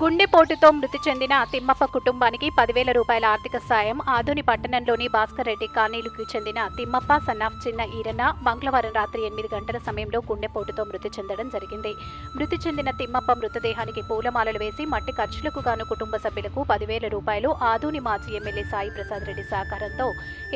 గుండెపోటుతో మృతి చెందిన తిమ్మప్ప కుటుంబానికి 10,000 రూపాయల ఆర్థిక సాయం ఆదోని పట్టణంలోని భాస్కర్ రెడ్డి కాలనీలకు చెందిన తిమ్మప్ప సన్నాఫ్ చిన్న ఈరన్న మంగళవారం రాత్రి 8 గంటల సమయంలో గుండెపోటుతో మృతి చెందడం జరిగింది. మృతి చెందిన తిమ్మప్ప మృతదేహానికి పూలమాలలు వేసి మట్టి ఖర్చులకు గాను కుటుంబ సభ్యులకు 10,000 రూపాయలు ఆదోని మాజీ ఎమ్మెల్యే సాయి ప్రసాద్ రెడ్డి సహకారంతో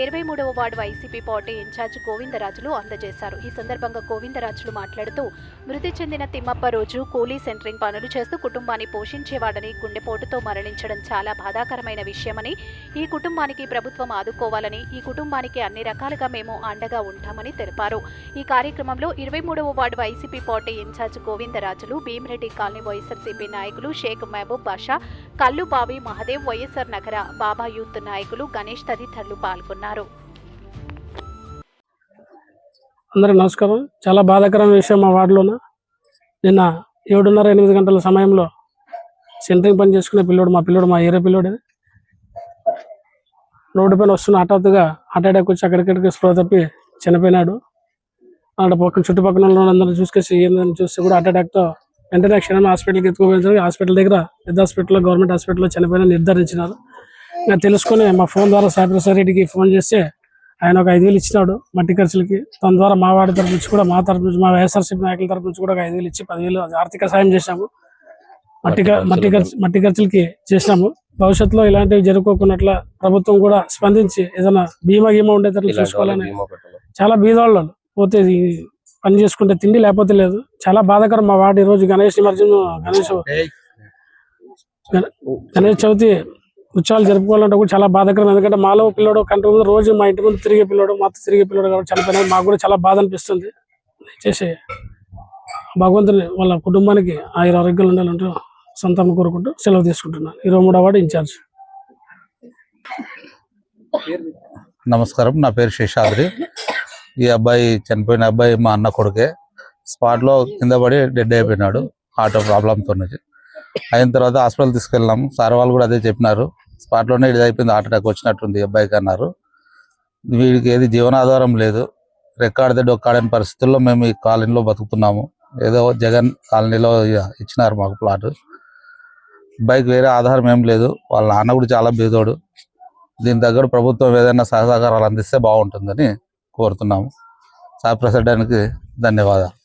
23వ ward YCP party incharge Govindarajulu అందజేశారు. ఈ సందర్భంగా గోవిందరాజులు మాట్లాడుతూ మృతి చెందిన తిమ్మప్ప రోజు కూలీ సెంటరింగ్ పనులు చేస్తూ కుటుంబాన్ని పోషించేవాడని, గుండెపోటుతో మరణించడం చాలా బాధాకరమైన విషయమని, ఈ కుటుంబానికి ప్రభుత్వం ఆదుకోవాలని, ఈ కుటుంబానికి అన్ని రకాలుగా మేము అండగా ఉంటామని తెలిపారు. ఈ కార్యక్రమంలో 23వ ward YCP party incharge Govindarajulu, Bheemireddy colony YSRCP నాయకులు షేక్ మహబూబ్ బాషా, కల్లుబావి మహదేవ్, వైఎస్ఆర్ నగర బాబా యూత్ నాయకులు గణేష్ తదితరులు పాల్గొన్నారు. అందరూ నమస్కారం. చాలా బాధాకరమైన విషయం. మా వార్డులోన నిన్న 7:30-8 గంటల సమయంలో సెంటరింగ్ పని చేసుకునే మా ఏరియా పిల్లోడు రోడ్డు పైన వస్తున్న హఠాత్తుగా హార్ట్ అటాక్ వచ్చి అక్కడిక్కడికి స్పృహ తప్పి చనిపోయినాడు. అక్కడ పక్కన చుట్టుపక్కల అందరూ చూసుకొచ్చి ఏందని చూస్తే కూడా హార్ట్ అటాక్తో వెంటనే క్షణమే హాస్పిటల్కి ఎత్తుకోపోయింది. హాస్పిటల్ దగ్గర పెద్ద హాస్పిటల్లో, గవర్నమెంట్ హాస్పిటల్లో చనిపోయిన నిర్ధారించినారు. ఇంకా తెలుసుకుని మా ఫోన్ ద్వారా సాయి ప్రసాద్ రెడ్డికి ఫోన్ చేస్తే ఆయన ఒక 5,000 ఇచ్చినాడు మట్టి ఖర్చులకి. తన ద్వారా మా వాడి తరపు నుంచి కూడా, మా తరపు నుంచి, మా వైఎస్ఆర్సీపీ నాయకుల తరపు నుంచి కూడా ఒక 5,000 ఇచ్చి 10,000 ఆర్థిక సాయం చేశాము. మట్టి ఖర్చులకి చేసినాము. భవిష్యత్తులో ఇలాంటివి జరుపుకోకున్నట్ల ప్రభుత్వం కూడా స్పందించి ఏదైనా బీమా ఉండేటట్లు చూసుకోవాలని. చాలా బీదవాళ్ళు పోతే పని చేసుకుంటే తిండి లేకపోతే లేదు. చాలా బాధాకరం. మా వాడి ఈరోజు గణేష్ చవితి ఉత్సవాలు జరుపుకోవాలంటే కూడా చాలా బాధాకరం. ఎందుకంటే మాలో పిల్లడు కంటి ముందు రోజు మా ఇంటి ముందు తిరిగే పిల్లడు, మాతో తిరిగే పిల్లడు కాబట్టి చనిపోయినా మాకు కూడా చాలా బాధ అనిపిస్తుంది. దయచేసి భగవంతుని వాళ్ళ కుటుంబానికి ఆరోగ్యాలు ఉండాలంటూ సంతానం కోరుకుంటూ సెలవు తీసుకుంటున్నాను. 23వ వార్డు ఇన్ఛార్జ్. నమస్కారం, నా పేరు శేషాద్రి. ఈ అబ్బాయి చనిపోయిన అబ్బాయి మా అన్న కొడుకే. స్పాట్లో కింద పడి డెడ్ అయిపోయినాడు హార్ట్ ప్రాబ్లంతో. అయిన తర్వాత హాస్పిటల్ తీసుకెళ్ళాము. సార్ వాళ్ళు కూడా అదే చెప్పినారు, స్పాట్లోనే ఇది అయిపోయింది, హార్ట్ అటాక్ వచ్చినట్టుంది అబ్బాయికి అన్నారు. వీడికి ఏది జీవనాధారం లేదు, రెక్కాడితే డొక్కాడని పరిస్థితుల్లో మేము ఈ కాలనీలో బతుకుతున్నాము. ఏదో జగన్ కాలనీలో ఇచ్చినారు మాకు ప్లాట్. అబ్బాయికి వేరే ఆధారం ఏం లేదు. వాళ్ళ నాన్న కూడా చాలా బీదోడు. దీని దగ్గర ప్రభుత్వం ఏదైనా సహకారాలు అందిస్తే బాగుంటుందని కోరుతున్నాము. సాయి ప్రసాదానికి ధన్యవాదాలు.